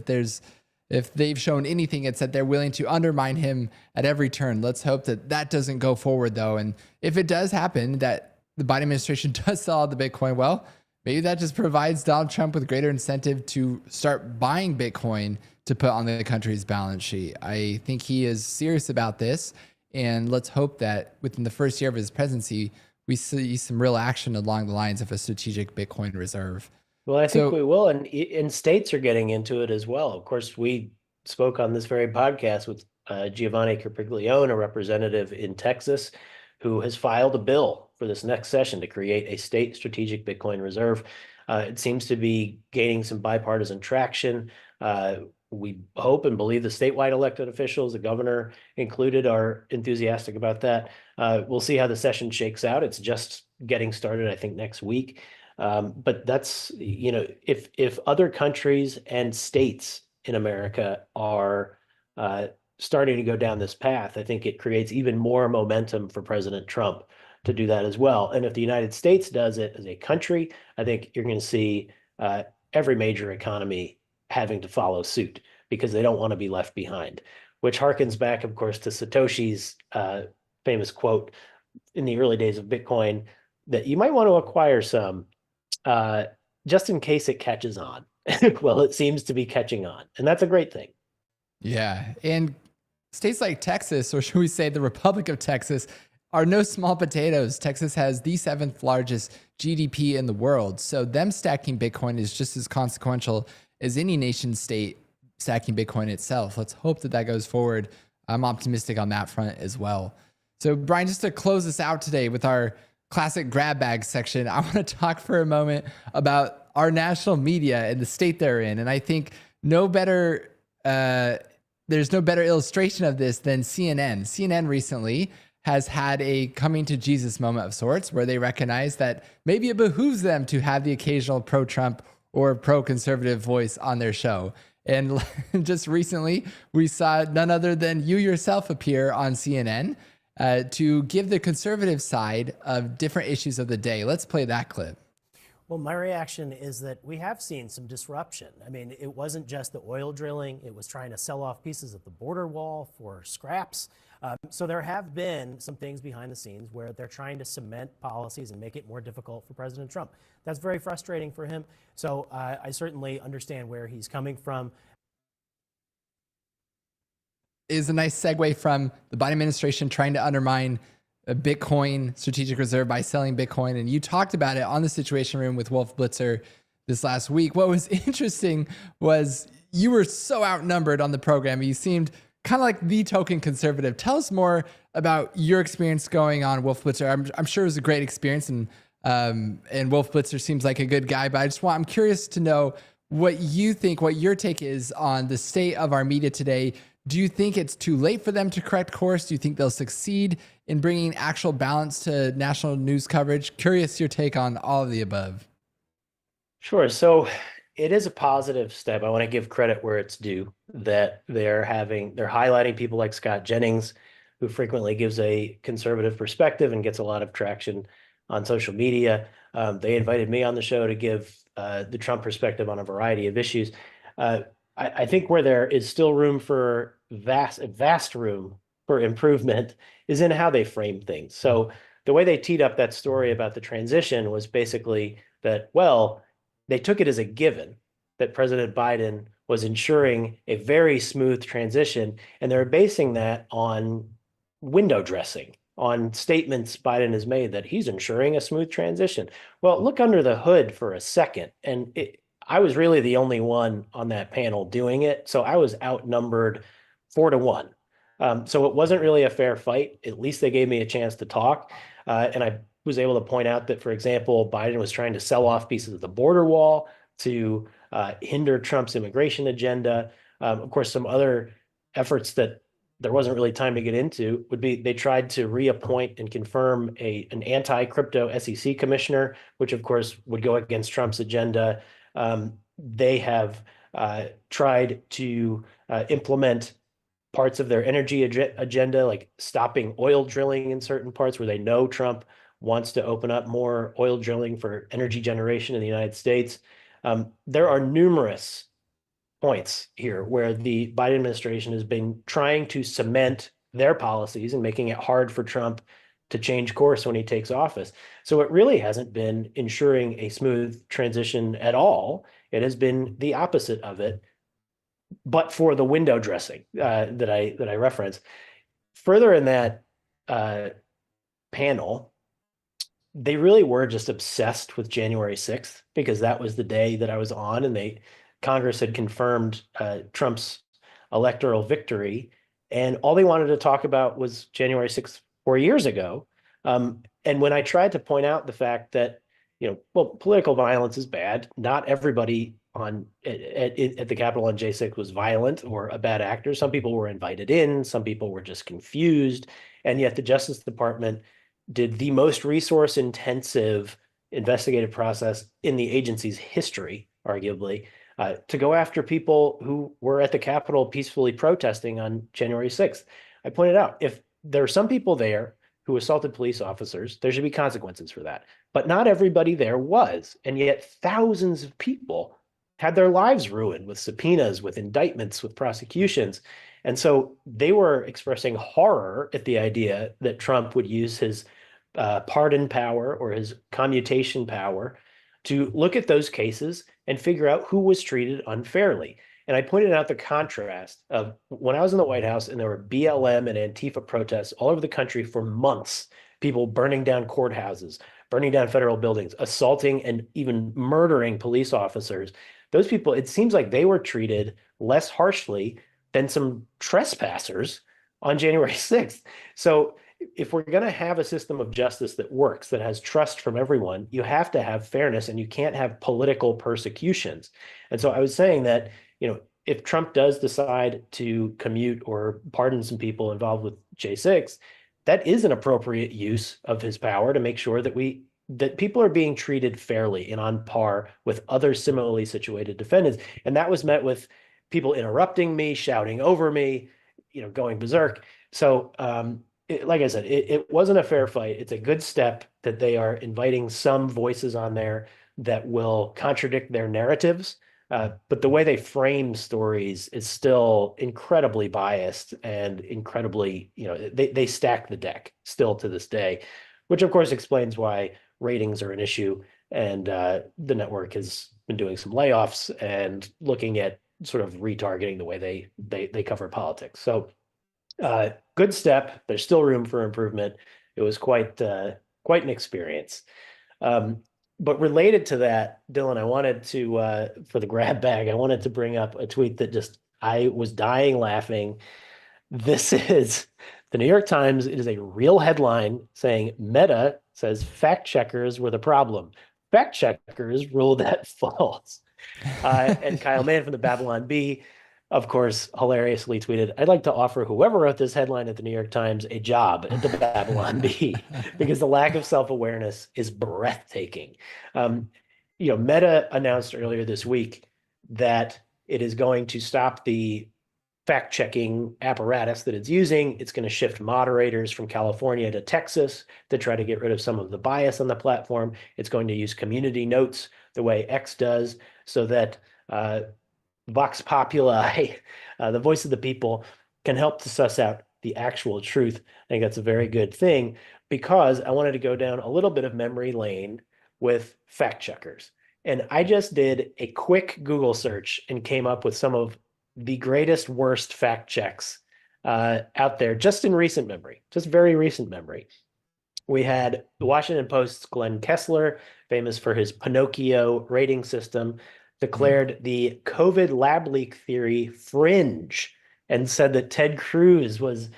If they've shown anything, it's that they're willing to undermine him at every turn. Let's hope that that doesn't go forward, though. And if it does happen, that the Biden administration does sell all the Bitcoin, well, maybe that just provides Donald Trump with greater incentive to start buying Bitcoin to put on the country's balance sheet. I think he is serious about this. And let's hope that within the first year of his presidency, we see some real action along the lines of a strategic Bitcoin reserve. Well, I think we will, and states are getting into it as well. Of course, we spoke on this very podcast with Giovanni Carpiglione, a representative in Texas, who has filed a bill for this next session to create a state strategic Bitcoin reserve. It seems to be gaining some bipartisan traction. We hope and believe the statewide elected officials, the governor included, are enthusiastic about that. We'll see how the session shakes out. It's just getting started, I think, next week. But that's, if other countries and states in America are starting to go down this path, I think it creates even more momentum for President Trump to do that as well. And if the United States does it as a country, I think you're going to see every major economy having to follow suit because they don't want to be left behind, which harkens back, of course, to Satoshi's famous quote in the early days of Bitcoin that you might want to acquire some just in case it catches on. Well, it seems to be catching on, and that's a great thing. Yeah. And states like Texas, or should we say the Republic of Texas, are no small potatoes. Texas has the 7th largest GDP in the world. So them stacking Bitcoin is just as consequential as any nation state stacking Bitcoin itself. Let's hope that that goes forward. I'm optimistic on that front as well. So Brian, just to close us out today with our classic grab bag section, I want to talk for a moment about our national media and the state they're in. And I think there's no better illustration of this than CNN. CNN recently has had a coming to Jesus moment of sorts where they recognize that maybe it behooves them to have the occasional pro-Trump or pro-conservative voice on their show. And just recently, we saw none other than you yourself appear on CNN to give the conservative side of different issues of the day. Let's play that clip. Well, my reaction is that we have seen some disruption. I mean, it wasn't just the oil drilling. It was trying to sell off pieces of the border wall for scraps. So there have been some things behind the scenes where they're trying to cement policies and make it more difficult for President Trump. That's very frustrating for him. So I certainly understand where he's coming from. Is a nice segue from the Biden administration trying to undermine a Bitcoin strategic reserve by selling Bitcoin. And you talked about it on the Situation Room with Wolf Blitzer this last week. What was interesting was you were so outnumbered on the program. You seemed kind of like the token conservative. Tell us more about your experience going on Wolf Blitzer. I'm sure it was a great experience, and Wolf Blitzer seems like a good guy, but I'm curious to know what you think, what your take is on the state of our media today. Do you think it's too late for them to correct course? Do you think they'll succeed in bringing actual balance to national news coverage? Curious your take on all of the above. Sure. So it is a positive step. I want to give credit where it's due that they're highlighting people like Scott Jennings, who frequently gives a conservative perspective and gets a lot of traction on social media. They invited me on the show to give the Trump perspective on a variety of issues. I think where there is still room for vast room for improvement is in how they frame things. So the way they teed up that story about the transition was basically that, well, they took it as a given that President Biden was ensuring a very smooth transition, and they're basing that on window dressing, on statements Biden has made that he's ensuring a smooth transition. Well, look under the hood for a second, and I was really the only one on that panel doing it, so I was outnumbered 4-1. So it wasn't really a fair fight. At least they gave me a chance to talk, and I was able to point out that, for example, Biden was trying to sell off pieces of the border wall to hinder Trump's immigration agenda. Of course, some other efforts that there wasn't really time to get into would be they tried to reappoint and confirm an anti-crypto SEC commissioner, which of course would go against Trump's agenda. They have tried to implement parts of their energy agenda, like stopping oil drilling in certain parts where they know Trump wants to open up more oil drilling for energy generation in the United States. There are numerous points here where the Biden administration has been trying to cement their policies and making it hard for Trump to change course when he takes office. So it really hasn't been ensuring a smooth transition at all. It has been the opposite of it, but for the window dressing that I referenced. Further in that panel, they really were just obsessed with January 6th because that was the day that I was on, and Congress had confirmed Trump's electoral victory, and all they wanted to talk about was January 6th 4 years ago. And when I tried to point out the fact that, well, political violence is bad. Not everybody at the Capitol on J6 was violent or a bad actor. Some people were invited in, some people were just confused, and yet the Justice Department did the most resource intensive investigative process in the agency's history, arguably, to go after people who were at the Capitol peacefully protesting on January 6th. I pointed out, if there are some people there who assaulted police officers, there should be consequences for that. But not everybody there was. And yet thousands of people had their lives ruined with subpoenas, with indictments, with prosecutions. And so they were expressing horror at the idea that Trump would use his pardon power or his commutation power to look at those cases and figure out who was treated unfairly. And I pointed out the contrast of when I was in the White House and there were BLM and Antifa protests all over the country for months, people burning down courthouses, burning down federal buildings, assaulting and even murdering police officers. Those people, it seems like they were treated less harshly than some trespassers on January 6th. So if we're going to have a system of justice that works, that has trust from everyone, you have to have fairness, and you can't have political persecutions. And so I was saying that, if Trump does decide to commute or pardon some people involved with J6, that is an appropriate use of his power to make sure that people are being treated fairly and on par with other similarly situated defendants. And that was met with people interrupting me, shouting over me, going berserk. So, like I said, it wasn't a fair fight. It's a good step that they are inviting some voices on there that will contradict their narratives. But the way they frame stories is still incredibly biased and incredibly, they stack the deck still to this day, which of course explains why ratings are an issue. And the network has been doing some layoffs and looking at sort of retargeting the way they cover politics. So good step. There's still room for improvement. It was quite an experience. But related to that, Dylan, I wanted to, for the grab bag, I wanted to bring up a tweet that I was dying laughing. This is the New York Times. It is a real headline saying Meta says fact checkers were the problem. Fact checkers ruled that false. And Kyle Mann from the Babylon Bee, of course, hilariously tweeted, "I'd like to offer whoever wrote this headline at the New York Times a job at the Babylon Bee because the lack of self-awareness is breathtaking." Meta announced earlier this week that it is going to stop the fact-checking apparatus that it's using. It's going to shift moderators from California to Texas to try to get rid of some of the bias on the platform. It's going to use community notes the way X does so that Vox Populi, the voice of the people, can help to suss out the actual truth. I think that's a very good thing because I wanted to go down a little bit of memory lane with fact checkers. And I just did a quick Google search and came up with some of the greatest, worst fact checks out there just in recent memory, just very recent memory. We had the Washington Post's Glenn Kessler, famous for his Pinocchio rating system, declared the COVID lab leak theory fringe and said that Ted Cruz was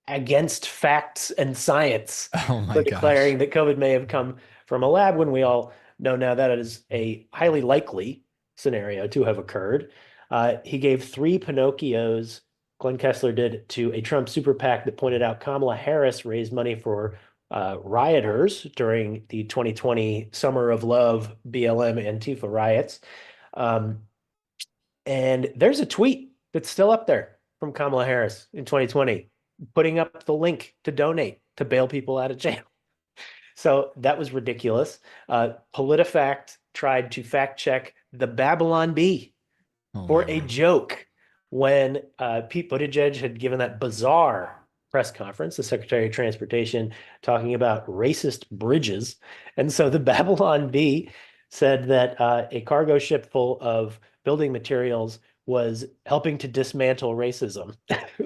against facts and science Oh my for gosh. declaring that COVID may have come from a lab when we all know now that it is a highly likely scenario to have occurred. He gave 3 Pinocchios, Glenn Kessler did, to a Trump super PAC that pointed out Kamala Harris raised money for rioters during the 2020 Summer of Love BLM Antifa riots. And there's a tweet that's still up there from Kamala Harris in 2020, putting up the link to donate to bail people out of jail. So that was ridiculous. PolitiFact tried to fact check the Babylon Bee Oh for my a word. joke when Pete Buttigieg had given that bizarre press conference, the Secretary of Transportation, talking about racist bridges. And so the Babylon Bee said that a cargo ship full of building materials was helping to dismantle racism,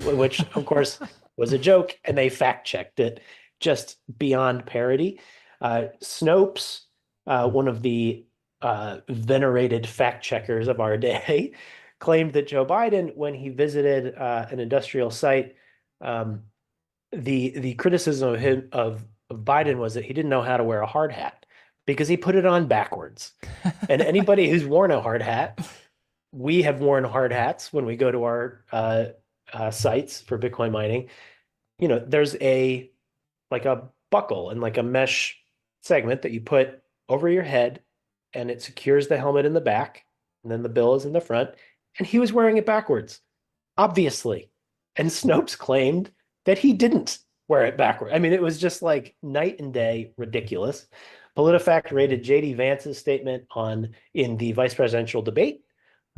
which of course was a joke, and they fact checked it just beyond parody. Snopes, one of the venerated fact checkers of our day, claimed that Joe Biden, when he visited an industrial site, the criticism of him of Biden was that he didn't know how to wear a hard hat because he put it on backwards. And anybody who's worn a hard hat, we have worn hard hats when we go to our sites for Bitcoin mining. You know, there's a like a buckle and like a mesh segment that you put over your head, and it secures the helmet in the back, and then the bill is in the front. And he was wearing it backwards, obviously. And Snopes claimed that he didn't wear it backward. I mean, it was just like night and day ridiculous. PolitiFact rated JD Vance's statement in the vice presidential debate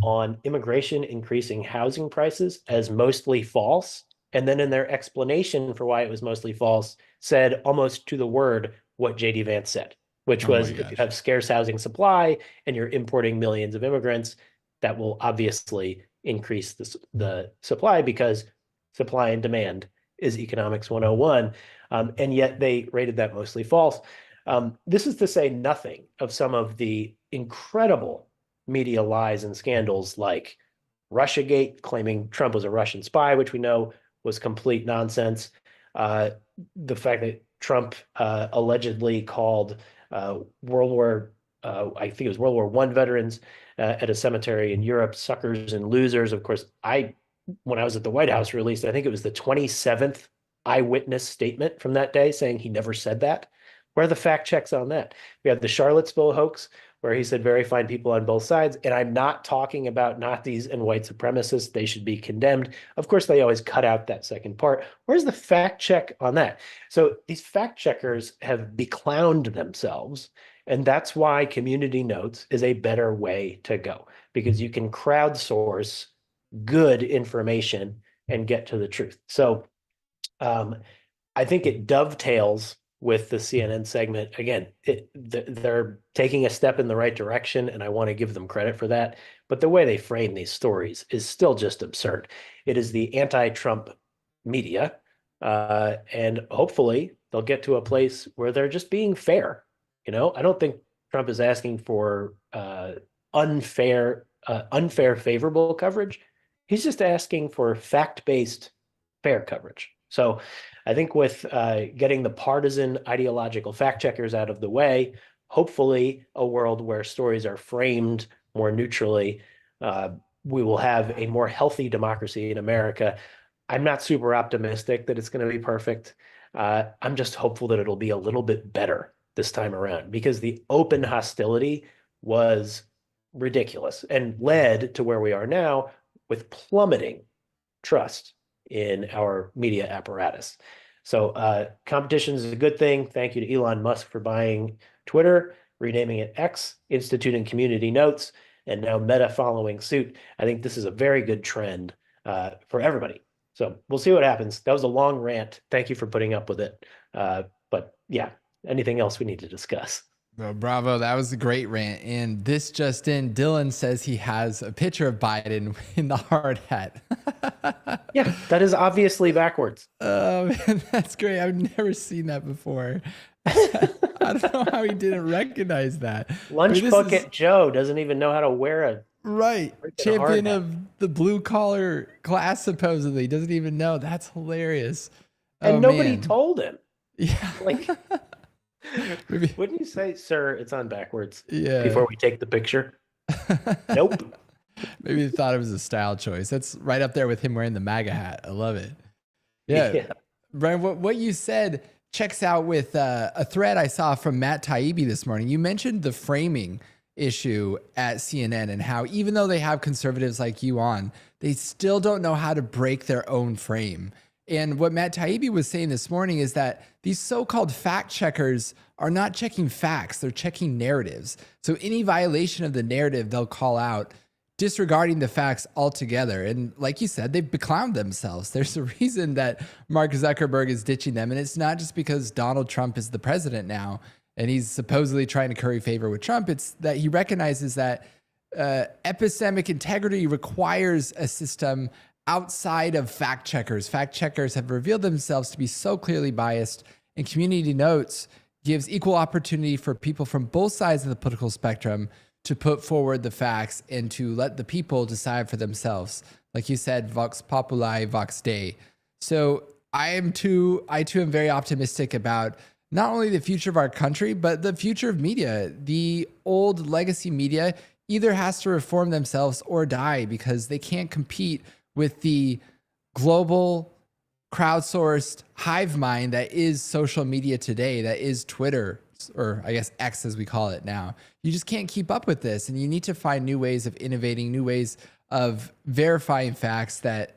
on immigration increasing housing prices as mostly false. And then in their explanation for why it was mostly false, said almost to the word what JD Vance said, which Oh my was if you gosh. have scarce housing supply and you're importing millions of immigrants, that will obviously increase the supply because supply and demand is economics 101. And yet they rated that mostly false. This is to say nothing of some of the incredible media lies and scandals like Russiagate, claiming Trump was a Russian spy, which we know was complete nonsense. The fact that Trump allegedly called I think it was World War I veterans at a cemetery in Europe suckers and losers. Of course, when I was at the White House, released, I think it was the 27th eyewitness statement from that day saying he never said that. Where are the fact checks on that? We have the Charlottesville hoax, where he said very fine people on both sides. And I'm not talking about Nazis and white supremacists. They should be condemned. Of course, they always cut out that second part. Where's the fact check on that? So these fact checkers have beclowned themselves. And that's why Community Notes is a better way to go, because you can crowdsource good information and get to the truth. So I think it dovetails with the CNN segment. Again, they're taking a step in the right direction, and I want to give them credit for that. But the way they frame these stories is still just absurd. It is the anti-Trump media, and hopefully they'll get to a place where they're just being fair. You know, I don't think Trump is asking for unfair, favorable coverage. He's just asking for fact-based, fair coverage. So I think with getting the partisan ideological fact checkers out of the way, hopefully a world where stories are framed more neutrally, we will have a more healthy democracy in America. I'm not super optimistic that it's going to be perfect. I'm just hopeful that it'll be a little bit better this time around, because the open hostility was ridiculous and led to where we are now with plummeting trust in our media apparatus. So competition is a good thing. Thank you to Elon Musk for buying Twitter, renaming it X, instituting Community Notes. and now Meta following suit. I think this is a very good trend for everybody. So we'll see what happens. That was a long rant. Thank you for putting up with it. But yeah, anything else we need to discuss? Well, bravo. That was a great rant. And this just in, Dylan says he has a picture of Biden in the hard hat. Yeah, that is obviously backwards. Oh, man, that's great. I've never seen that before. I don't know how he didn't recognize that. Lunch I mean, this Bucket is- Joe doesn't even know how to wear a Right. freaking hard Champion hat. of the blue collar class, supposedly. Doesn't even know. That's hilarious. And Oh, nobody man. told him. Yeah. Like, Maybe- wouldn't you say, sir, it's on backwards yeah. before we take the picture? Nope. Maybe they thought it was a style choice. That's right up there with him wearing the MAGA hat. I love it. Yeah. Brian, what you said checks out with a thread I saw from Matt Taibbi this morning. You mentioned the framing issue at CNN and how even though they have conservatives like you on, they still don't know how to break their own frame. And what Matt Taibbi was saying this morning is that these so-called fact checkers are not checking facts, they're checking narratives. So any violation of the narrative, they'll call out, disregarding the facts altogether. And like you said, they've beclowned themselves. There's a reason that Mark Zuckerberg is ditching them. And it's not just because Donald Trump is the president now and he's supposedly trying to curry favor with Trump. It's that he recognizes that epistemic integrity requires a system outside of fact checkers. Fact checkers have revealed themselves to be so clearly biased, and Community Notes gives equal opportunity for people from both sides of the political spectrum to put forward the facts and to let the people decide for themselves. Like you said, Vox Populi, Vox Dei. So I too am very optimistic about not only the future of our country, but the future of media. The old legacy media either has to reform themselves or die because they can't compete with the global crowdsourced hive mind that is social media today, that is Twitter, or I guess X as we call it now. You just can't keep up with this, and you need to find new ways of innovating, new ways of verifying facts that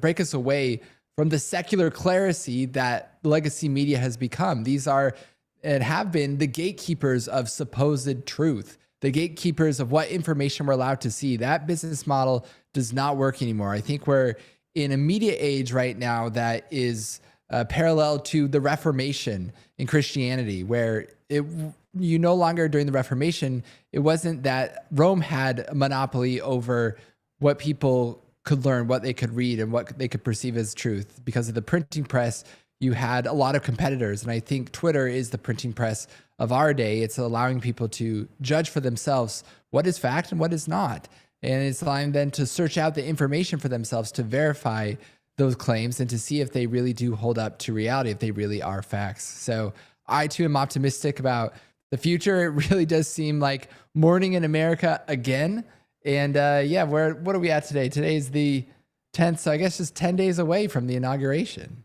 break us away from the secular clerisy that legacy media has become. These are and have been the gatekeepers of supposed truth, the gatekeepers of what information we're allowed to see. That business model does not work anymore. I think we're in a media age right now that is parallel to the Reformation in Christianity, where you no longer, during the Reformation, it wasn't that Rome had a monopoly over what people could learn, what they could read, and what they could perceive as truth. Because of the printing press, you had a lot of competitors. And I think Twitter is the printing press of our day. It's allowing people to judge for themselves what is fact and what is not. And it's allowing them to search out the information for themselves to verify those claims and to see if they really do hold up to reality, if they really are facts. So I too am optimistic about the future. It really does seem like morning in America again. And yeah, what are we at today? Today's the 10th, so I guess just 10 days away from the inauguration.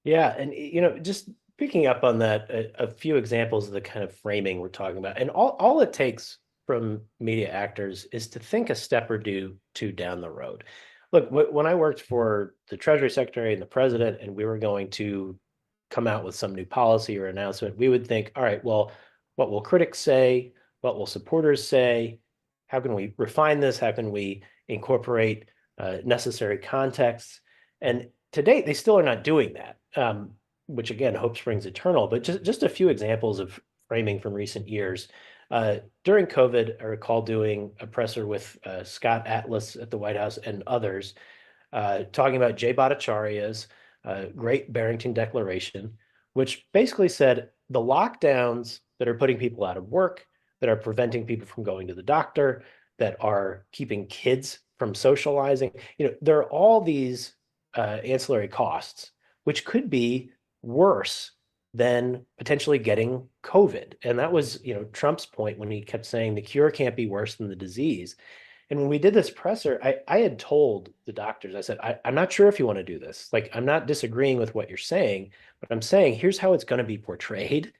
Yeah, and just picking up on that, a few examples of the kind of framing we're talking about, and all it takes from media actors is to think a step or two down the road. Look, when I worked for the Treasury Secretary and the President, and we were going to come out with some new policy or announcement, we would think, all right, well, what will critics say? What will supporters say? How can we refine this? How can we incorporate necessary contexts? And to date, they still are not doing that, which again, hope springs eternal. But just a few examples of framing from recent years. During COVID, I recall doing a presser with Scott Atlas at the White House and others, talking about Jay Bhattacharya's Great Barrington Declaration, which basically said the lockdowns that are putting people out of work, that are preventing people from going to the doctor, that are keeping kids from socializing, there are all these ancillary costs, which could be worse than potentially getting COVID. And that was, Trump's point when he kept saying the cure can't be worse than the disease. And when we did this presser, I had told the doctors, I said, I'm not sure if you want to do this. Like, I'm not disagreeing with what you're saying, but I'm saying here's how it's going to be portrayed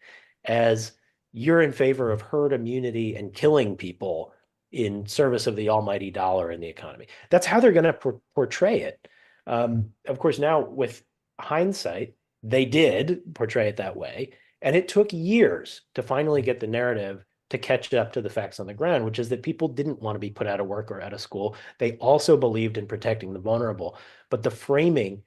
as you're in favor of herd immunity and killing people in service of the almighty dollar and the economy. That's how they're going to portray it. Of course, now with hindsight, they did portray it that way. And it took years to finally get the narrative to catch up to the facts on the ground, which is that people didn't want to be put out of work or out of school. They also believed in protecting the vulnerable. But the framing,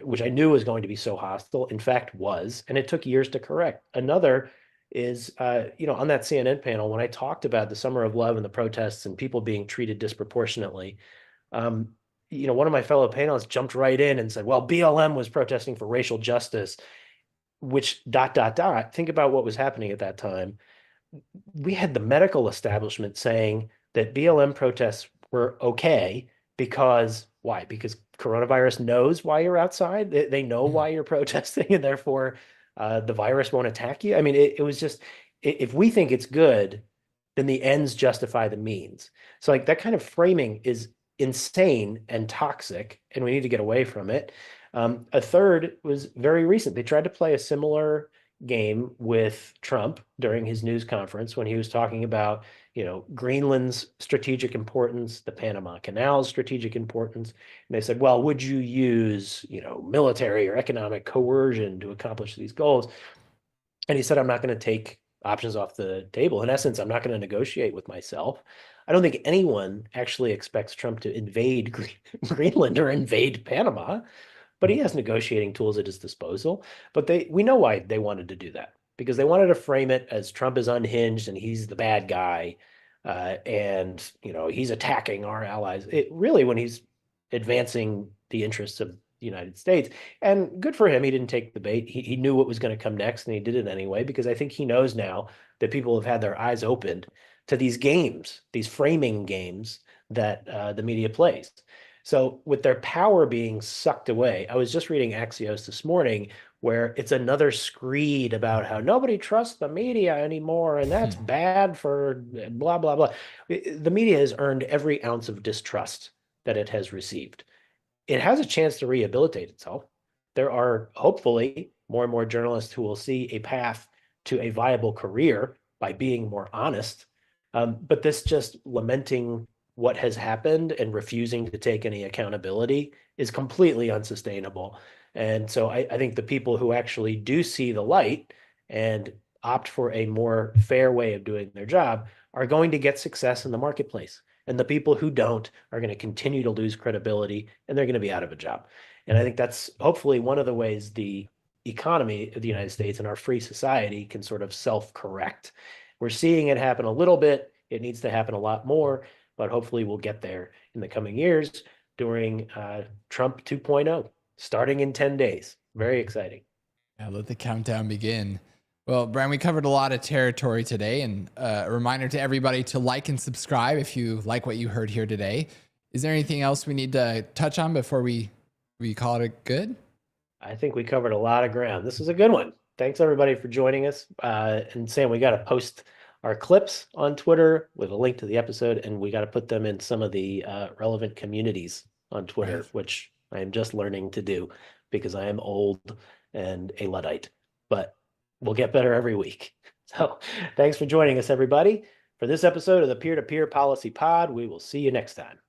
which I knew was going to be so hostile, in fact was, and it took years to correct. Another is, on that CNN panel, when I talked about the Summer of Love and the protests and people being treated disproportionately, one of my fellow panelists jumped right in and said, well, BLM was protesting for racial justice, which ... Think about what was happening at that time. We had the medical establishment saying that BLM protests were okay because why? Because coronavirus knows why you're outside. They know why you're protesting, and therefore the virus won't attack you. I mean, it was just, if we think it's good, then the ends justify the means. So like that kind of framing is insane and toxic, and we need to get away from it. A third was very recent. They tried to play a similar game with Trump during his news conference when he was talking about, Greenland's strategic importance, the Panama Canal's strategic importance. And they said, well, would you use, military or economic coercion to accomplish these goals? And he said, I'm not going to take options off the table. In essence, I'm not going to negotiate with myself. I don't think anyone actually expects Trump to invade Greenland or invade Panama, but he has negotiating tools at his disposal. But we know why they wanted to do that, because they wanted to frame it as Trump is unhinged and he's the bad guy, and he's attacking our allies. It really, when he's advancing the interests of the United States, and good for him, he didn't take the bait. He knew what was going to come next, and he did it anyway, because I think he knows now that people have had their eyes opened to these games, these framing games that the media plays. So with their power being sucked away, I was just reading Axios this morning, where it's another screed about how nobody trusts the media anymore, and that's bad for blah, blah, blah. The media has earned every ounce of distrust that it has received. It has a chance to rehabilitate itself. There are hopefully more and more journalists who will see a path to a viable career by being more honest. But this just lamenting what has happened and refusing to take any accountability is completely unsustainable. And so I think the people who actually do see the light and opt for a more fair way of doing their job are going to get success in the marketplace. And the people who don't are going to continue to lose credibility, and they're going to be out of a job. And I think that's hopefully one of the ways the economy of the United States and our free society can sort of self-correct. We're seeing it happen a little bit. It needs to happen a lot more, but hopefully we'll get there in the coming years during Trump 2.0, starting in 10 days. Very exciting. Yeah, let the countdown begin. Well, Brian, we covered a lot of territory today, and a reminder to everybody to like and subscribe if you like what you heard here today. Is there anything else we need to touch on before we call it good? I think we covered a lot of ground. This was a good one. Thanks everybody for joining us. And Sam, we got to post our clips on Twitter with a link to the episode, and we got to put them in some of the relevant communities on Twitter, which I am just learning to do because I am old and a Luddite, but we'll get better every week. So thanks for joining us, everybody, for this episode of the Peer-to-Peer Policy Pod. We will see you next time.